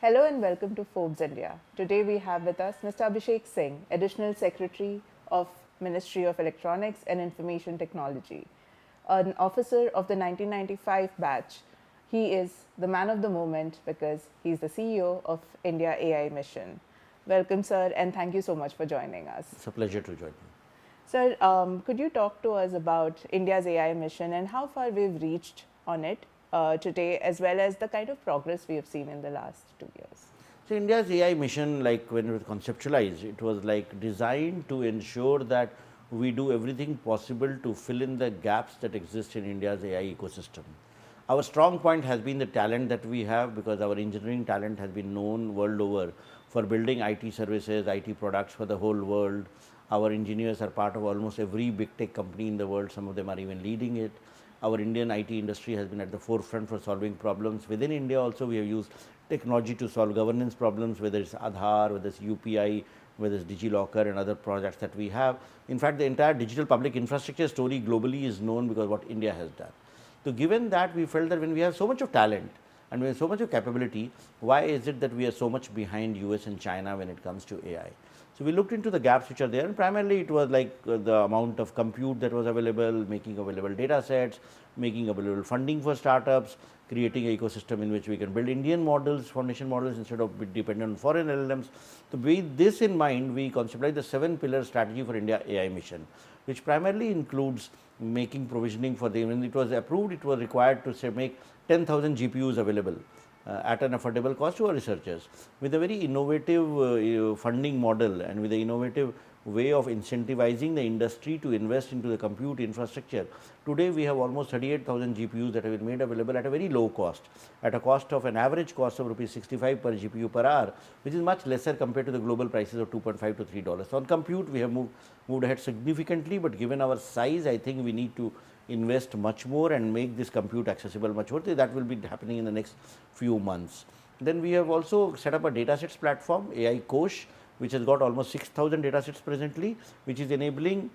Hello and welcome to Forbes India. Today we have with us Mr. Abhishek Singh, Additional Secretary of Ministry of Electronics and Information Technology, an officer of the 1995 batch. He is the man of the moment because he's the CEO of India AI Mission. Welcome, sir, and thank you so much for joining us. It's a pleasure to join you. Sir, could you talk to us about India's AI mission and how far we've reached on it today, as well as the kind of progress we have seen in the last 2 years? So, India's AI mission, like when it was conceptualized, it was like designed to ensure that we do everything possible to fill in the gaps that exist in India's AI ecosystem. Our strong point has been the talent that we have, because our engineering talent has been known world over for building IT services, IT products for the whole world. Our engineers are part of almost every big tech company in the world. Some of them are even leading it. Our Indian IT industry has been at the forefront for solving problems. Within India also, we have used technology to solve governance problems, whether it's Aadhaar, whether it's UPI, whether it's DigiLocker and other projects that we have. In fact, the entire digital public infrastructure story globally is known because what India has done. So, given that, we felt that when we have so much of talent and we have so much of capability, why is it that we are so much behind US and China when it comes to AI? So, we looked into the gaps which are there, and primarily it was like the amount of compute that was available, making available data sets, making available funding for startups, creating an ecosystem in which we can build Indian models, foundation models, instead of be dependent on foreign LLMs. So, with this in mind, we conceptualized the 7-pillar strategy for India AI mission, which primarily includes making provisioning for them. When it was approved, it was required to say make 10,000 GPUs available at an affordable cost to our researchers, with a very innovative funding model and with the innovative way of incentivizing the industry to invest into the compute infrastructure. Today, we have almost 38,000 GPUs that have been made available at a very low cost, at a cost of an average cost of rupees 65 per GPU per hour, which is much lesser compared to the global prices of $2.5 to $3. So, on compute, we have moved ahead significantly, but given our size, I think we need to invest much more and make this compute accessible much more. That will be happening in the next few months. Then we have also set up a datasets platform, AI Kosh, which has got almost 6,000 datasets presently, which is enabling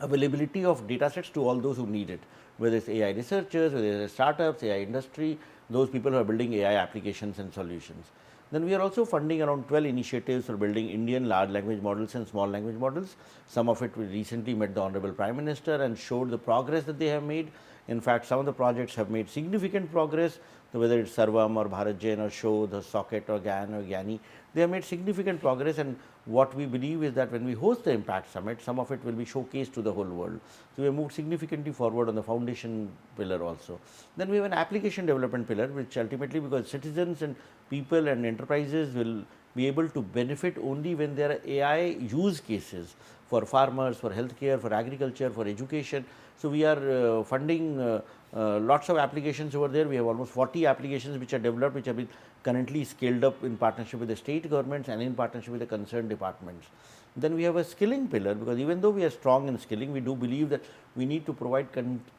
availability of datasets to all those who need it, whether it's AI researchers, whether it's startups, AI industry, those people who are building AI applications and solutions. Then we are also funding around 12 initiatives for building Indian large language models and small language models. Some of it we recently met the Honorable Prime Minister and showed the progress that they have made. In fact, some of the projects have made significant progress, so whether it's Sarvam or Bharatjan or Show, the Socket or GAN or GANI, they have made significant progress. And what we believe is that when we host the Impact Summit, some of it will be showcased to the whole world. So, we have moved significantly forward on the foundation pillar also. Then we have an application development pillar, which ultimately, because citizens and people and enterprises will be able to benefit only when there are AI use cases for farmers, for healthcare, for agriculture, for education. So, we are funding lots of applications over there. We have almost 40 applications which are developed, which have been currently scaled up in partnership with the state governments and in partnership with the concerned departments. Then we have a skilling pillar, because even though we are strong in skilling, we do believe that we need to provide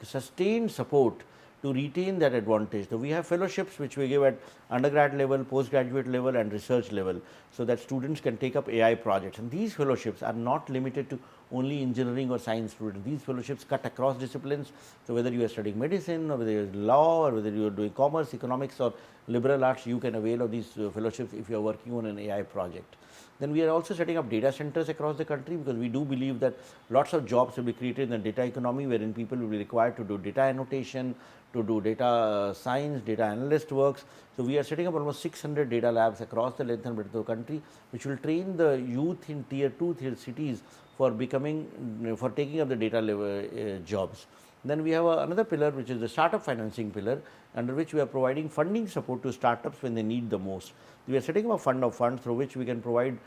sustained support to retain that advantage. So, we have fellowships which we give at undergrad level, postgraduate level and research level, so that students can take up AI projects. And these fellowships are not limited to only engineering or science students. These fellowships cut across disciplines. So, whether you are studying medicine or whether you are law or whether you are doing commerce, economics or liberal arts, you can avail of these fellowships if you are working on an AI project. Then we are also setting up data centers across the country, because we do believe that lots of jobs will be created in the data economy, wherein people will be required to do data annotation, to do data science, data analyst works. So, we are setting up almost 600 data labs across the length and breadth of the country, which will train the youth in tier 2, tier cities for taking up the data level jobs. Then we have another pillar, which is the startup financing pillar, under which we are providing funding support to startups when they need the most. We are setting up a fund of funds through which we can provide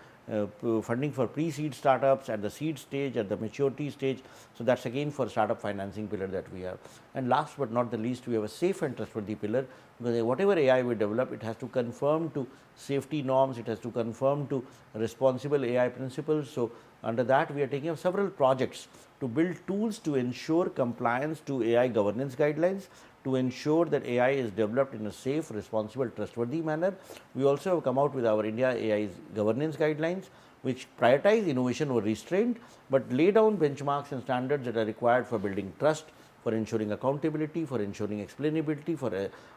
funding for pre-seed startups at the seed stage, at the maturity stage. So, that is again for startup financing pillar that we have. And last but not the least, we have a safe and trustworthy pillar, because whatever AI we develop, it has to conform to safety norms, it has to conform to responsible AI principles. So, under that, we are taking up several projects to build tools to ensure compliance to AI governance guidelines, to ensure that AI is developed in a safe, responsible, trustworthy manner. We also have come out with our India AI governance guidelines, which prioritize innovation over restraint, but lay down benchmarks and standards that are required for building trust, for ensuring accountability, for ensuring explainability, for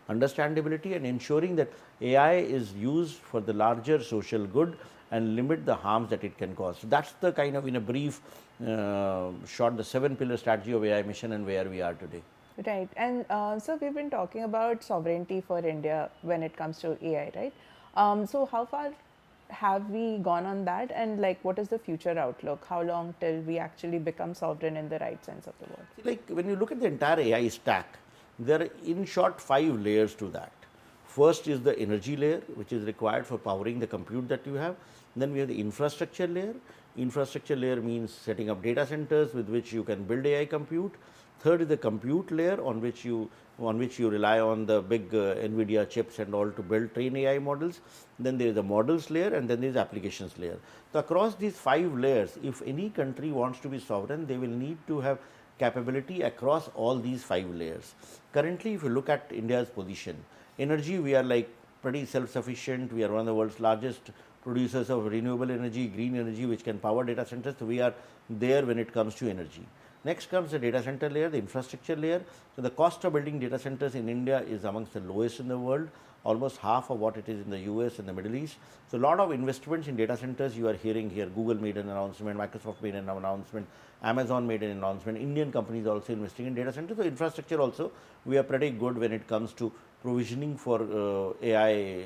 understandability, and ensuring that AI is used for the larger social good and limit the harms that it can cause. So that's the kind of, in a brief short, the 7-pillar strategy of AI mission and where we are today. Right. And so we've been talking about sovereignty for India when it comes to AI, right? So how far have we gone on that, and like what is the future outlook? How long till we actually become sovereign in the right sense of the word? Like when you look at the entire AI stack, there are in short 5 layers to that. First is the energy layer, which is required for powering the compute that you have. Then we have the infrastructure layer. Infrastructure layer means setting up data centers with which you can build AI compute. Third is the compute layer on which you rely on the big NVIDIA chips and all to build train AI models. Then there is the models layer, and then there is applications layer. So across these 5 layers, if any country wants to be sovereign, they will need to have capability across all these 5 layers. Currently, if you look at India's position, energy, we are like pretty self-sufficient. We are one of the world's largest producers of renewable energy, green energy, which can power data centers. So we are there when it comes to energy. Next comes the data center layer, the infrastructure layer. So the cost of building data centers in India is amongst the lowest in the world, almost half of what it is in the US and the Middle East. So a lot of investments in data centers you are hearing here. Google made an announcement, Microsoft made an announcement, Amazon made an announcement, Indian companies also investing in data centers. So infrastructure also, we are pretty good when it comes to provisioning for AI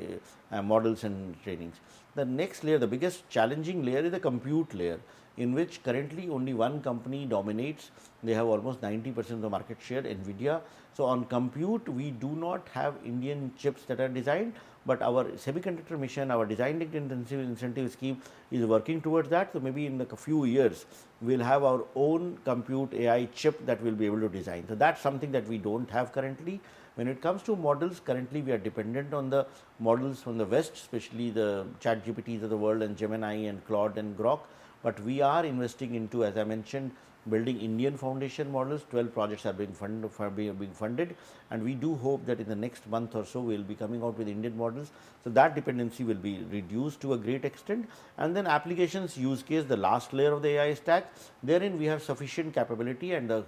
models and trainings. The next layer, the biggest challenging layer, is the compute layer, in which currently only one company dominates. They have almost 90% of the market share, NVIDIA. So on compute, we do not have Indian chips that are designed, but our semiconductor mission, our design linked incentive scheme is working towards that. So maybe in a few years, we'll have our own compute AI chip that we'll be able to design. So that's something that we don't have currently. When it comes to models, currently we are dependent on the models from the West, especially the chat GPTs of the world and Gemini and Claude and Grok. But we are investing into, as I mentioned, building Indian foundation models. 12 projects are being funded, and we do hope that in the next month or so we will be coming out with Indian models. So that dependency will be reduced to a great extent. And then applications use case, the last layer of the AI stack, therein we have sufficient capability, and the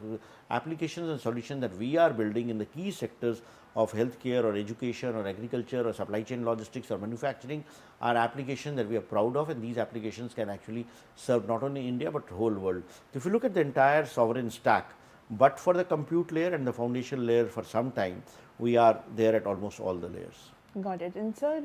applications and solutions that we are building in the key sectors of healthcare or education or agriculture or supply chain logistics or manufacturing are applications that we are proud of, and these applications can actually serve not only India but the whole world. So if you look at the entire sovereign stack, but for the compute layer and the foundation layer for some time, we are there at almost all the layers. Got it. And sir,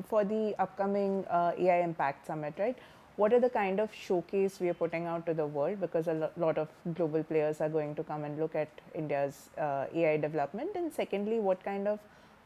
for the upcoming AI Impact Summit, right? What are the kind of showcase we are putting out to the world? Because a lot of global players are going to come and look at India's AI development. And secondly, what kind of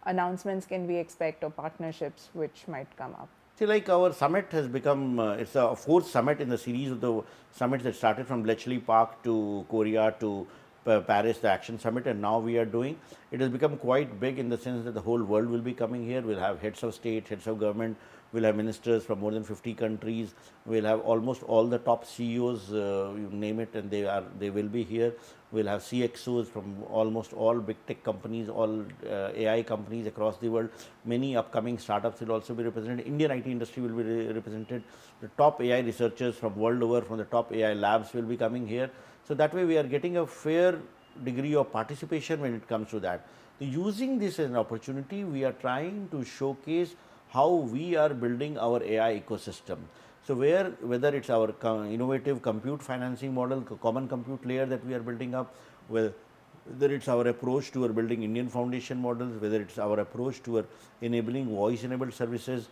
announcements can we expect or partnerships which might come up? See, like our summit has become, it's a 4th summit in the series of the summits that started from Bletchley Park to Korea to Paris, the Action Summit, and now we are doing. It has become quite big in the sense that the whole world will be coming here. We'll have heads of state, heads of government, we'll have ministers from more than 50 countries, we'll have almost all the top CEOs, you name it, and they will be here. We'll have CXOs from almost all big tech companies, all AI companies across the world. Many upcoming startups will also be represented. Indian IT industry will be represented. The top AI researchers from world over, from the top AI labs will be coming here. So that way we are getting a fair degree of participation when it comes to that. So using this as an opportunity, we are trying to showcase how we are building our AI ecosystem. So whether it's our innovative compute financing model, common compute layer that we are building up, whether it's our approach to building Indian foundation models, whether it's our approach to enabling voice-enabled services,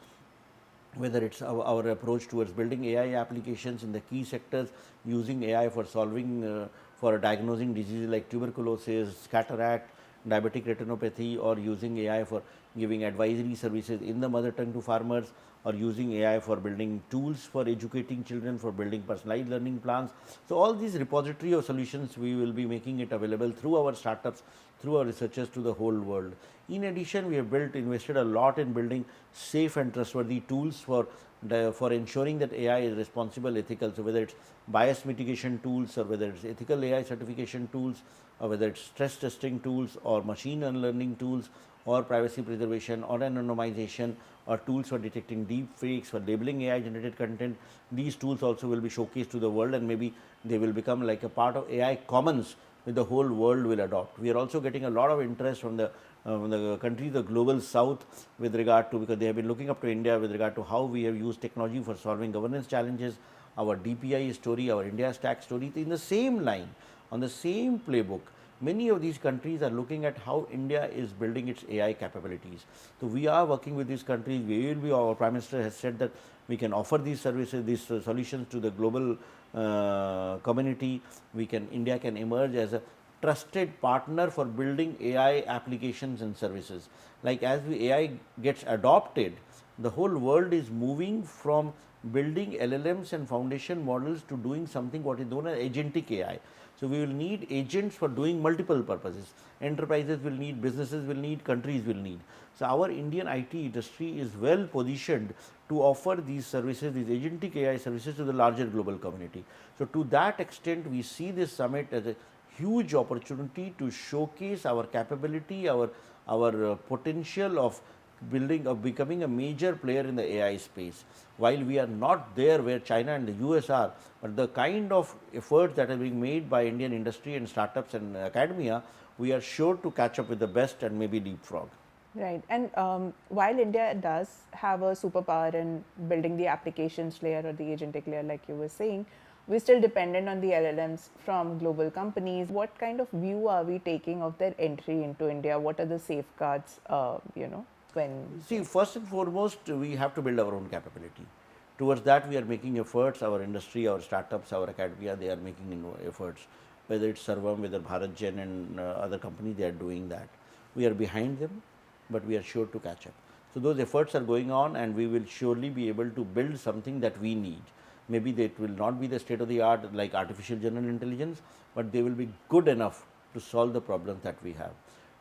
whether it's our approach towards building AI applications in the key sectors, using AI for solving, for diagnosing diseases like tuberculosis, cataract, diabetic retinopathy, or using AI for giving advisory services in the mother tongue to farmers, or using AI for building tools for educating children, for building personalized learning plans. So all these repository of solutions, we will be making it available through our startups, through our researchers to the whole world. In addition, we have invested a lot in building safe and trustworthy tools for ensuring that AI is responsible, ethical. So whether it's bias mitigation tools, or whether it's ethical AI certification tools, or whether it's stress testing tools, or machine learning tools, or privacy preservation, or anonymization, or tools for detecting deep fakes, for labeling AI generated content. These tools also will be showcased to the world, and maybe they will become like a part of AI commons which the whole world will adopt. We are also getting a lot of interest from the countries, the global south, with regard to, because they have been looking up to India with regard to how we have used technology for solving governance challenges, our DPI story, our India Stack story. In the same line, on the same playbook, many of these countries are looking at how India is building its AI capabilities. So we are working with these countries. We will be, our Prime Minister has said that we can offer these services, these solutions to the global community. India can emerge as a trusted partner for building AI applications and services. Like as AI gets adopted, the whole world is moving from building LLMs and foundation models to doing something what is known as agentic AI. So we will need agents for doing multiple purposes. Enterprises will need, businesses will need, countries will need. So our Indian IT industry is well positioned to offer these services, these agentic AI services, to the larger global community. So to that extent, we see this summit as a huge opportunity to showcase our capability, our potential of becoming a major player in the AI space. While we are not there where China and the US are, but the kind of efforts that are being made by Indian industry and startups and academia, we are sure to catch up with the best and maybe leapfrog. Right. And while India does have a superpower in building the applications layer or the agentic layer, like you were saying, we're still dependent on the LLMs from global companies. What kind of view are we taking of their entry into India? What are the safeguards, when? See, first and foremost, we have to build our own capability. Towards that, we are making efforts. Our industry, our startups, our academia, they are making efforts. Whether it's Sarvam, whether BharatGen and other companies, they are doing that. We are behind them, but we are sure to catch up. So those efforts are going on, and we will surely be able to build something that we need. Maybe it will not be the state of the art like artificial general intelligence, but they will be good enough to solve the problems that we have.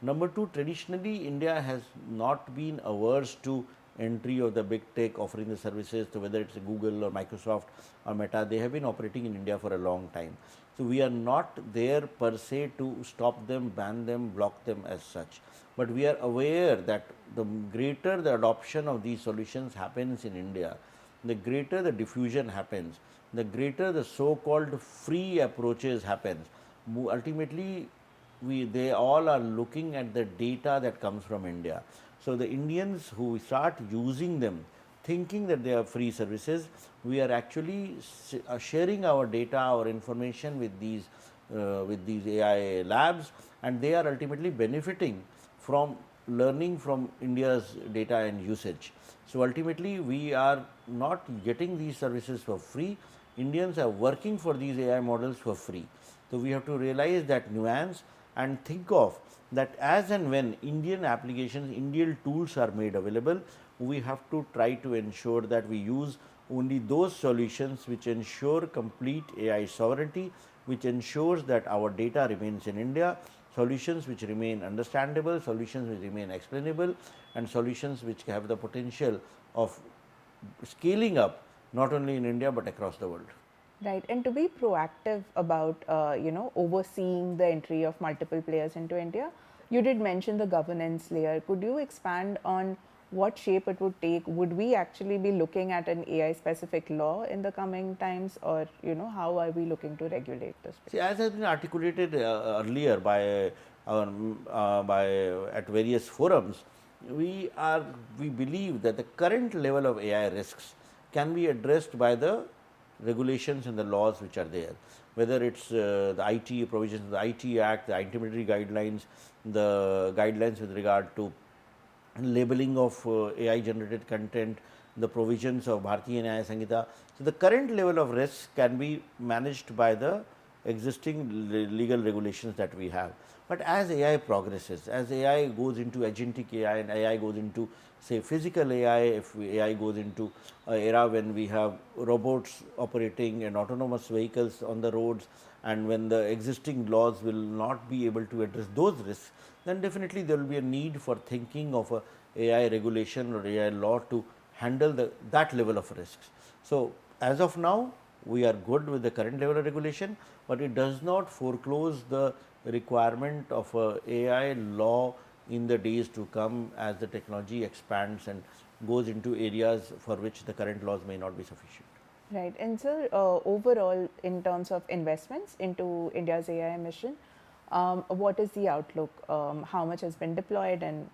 Number two, traditionally India has not been averse to entry of the big tech offering the services, so whether it's Google or Microsoft or Meta, they have been operating in India for a long time. So we are not there per se to stop them, ban them, block them as such. But we are aware that the greater the adoption of these solutions happens in India, the greater the diffusion happens, the greater the so-called free approaches happens. Ultimately, they all are looking at the data that comes from India. So the Indians who start using them, thinking that they are free services, we are actually sharing our data, our information with these AI labs, and they are ultimately benefiting from learning from India's data and usage. So ultimately, we are not getting these services for free. Indians are working for these AI models for free. So we have to realize that nuance and think of that as and when Indian applications, Indian tools are made available, we have to try to ensure that we use only those solutions which ensure complete AI sovereignty, which ensures that our data remains in India, solutions which remain understandable, solutions which remain explainable, and solutions which have the potential of scaling up not only in India but across the world. Right, and to be proactive about overseeing the entry of multiple players into India, you did mention the governance layer. Could you expand on what shape it would take? Would we actually be looking at an AI specific law in the coming times, or how are we looking to regulate this? See, as has been articulated earlier by at various forums, we believe that the current level of AI risks can be addressed by the regulations and the laws which are there, whether it's the IT provisions of the IT Act, the anti-money guidelines, the guidelines with regard to labeling of AI generated content, the provisions of Bharatiya Nyaya Sanhita. So the current level of risk can be managed by the existing legal regulations that we have. But as AI progresses, as AI goes into agentic AI and AI goes into say physical AI, if AI goes into an era when we have robots operating and autonomous vehicles on the roads, and when the existing laws will not be able to address those risks, then definitely there will be a need for thinking of a AI regulation or AI law to handle that level of risks. So as of now, we are good with the current level of regulation, but it does not foreclose the requirement of a AI law in the days to come as the technology expands and goes into areas for which the current laws may not be sufficient. Right, and sir, overall, in terms of investments into India's AI mission, What is the outlook? How much has been deployed, and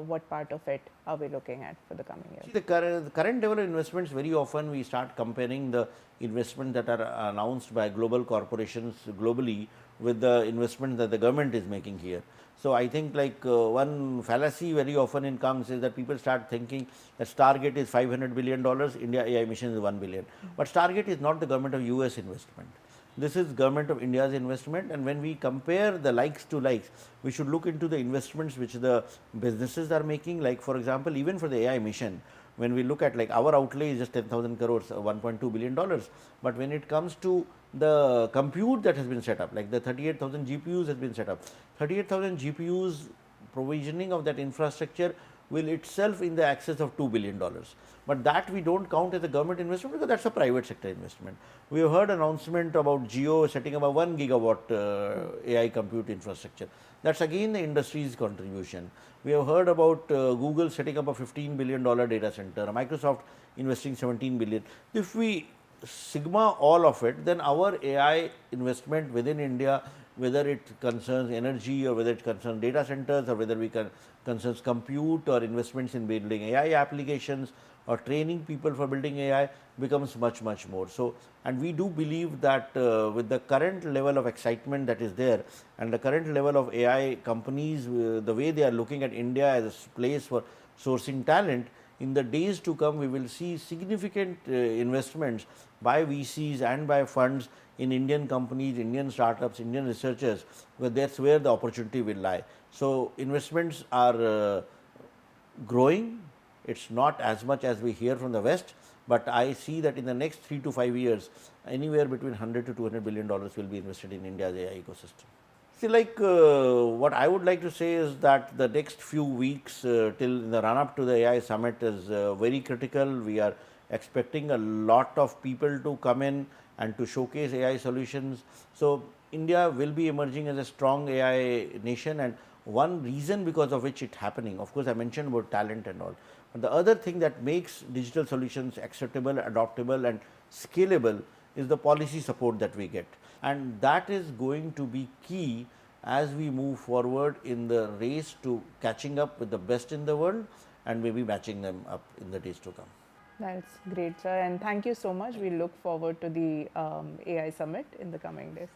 what part of it are we looking at for the coming years? See, the current level of investments, very often we start comparing the investment that are announced by global corporations globally with the investment that the government is making here. So I think like one fallacy very often in comes is that people start thinking that Stargate is $500 billion, India AI mission is 1 billion. But Stargate is not the government of US investment. This is government of India's investment, and when we compare the likes to likes, we should look into the investments which the businesses are making. Like for example, even for the AI mission, when we look at like our outlay is just 10,000 crores, $1.2 billion. But when it comes to the compute that has been set up, like the 38,000 GPUs has been set up, 38,000 GPUs provisioning of that infrastructure will itself in the excess of $2 billion. But that we don't count as a government investment because that's a private sector investment. We have heard announcement about Geo setting up a 1 gigawatt AI compute infrastructure. That's again the industry's contribution. We have heard about Google setting up a $15 billion data center, Microsoft investing 17 billion. If we sigma all of it, then our AI investment within India, whether it concerns energy or whether it concerns data centers or whether we concerns compute or investments in building AI applications or training people for building AI, becomes much more. So, and we do believe that with the current level of excitement that is there and the current level of AI companies, the way they are looking at India as a place for sourcing talent, in the days to come we will see significant investments by VCs and by funds in Indian companies, Indian startups, Indian researchers, where that's where the opportunity will lie. So investments are growing. It's not as much as we hear from the West, but I see that in the next 3 to 5 years, anywhere between 100 to 200 billion dollars will be invested in India's AI ecosystem. See, like what I would like to say is that the next few weeks till the run up to the AI summit is very critical. We are expecting a lot of people to come in and to showcase AI solutions. So India will be emerging as a strong AI nation, and one reason because of which it's happening, of course I mentioned about talent and all, but the other thing that makes digital solutions acceptable, adoptable and scalable is the policy support that we get, and that is going to be key as we move forward in the race to catching up with the best in the world and maybe matching them up in the days to come. That's great, sir, and thank you so much. We look forward to the AI summit in the coming days.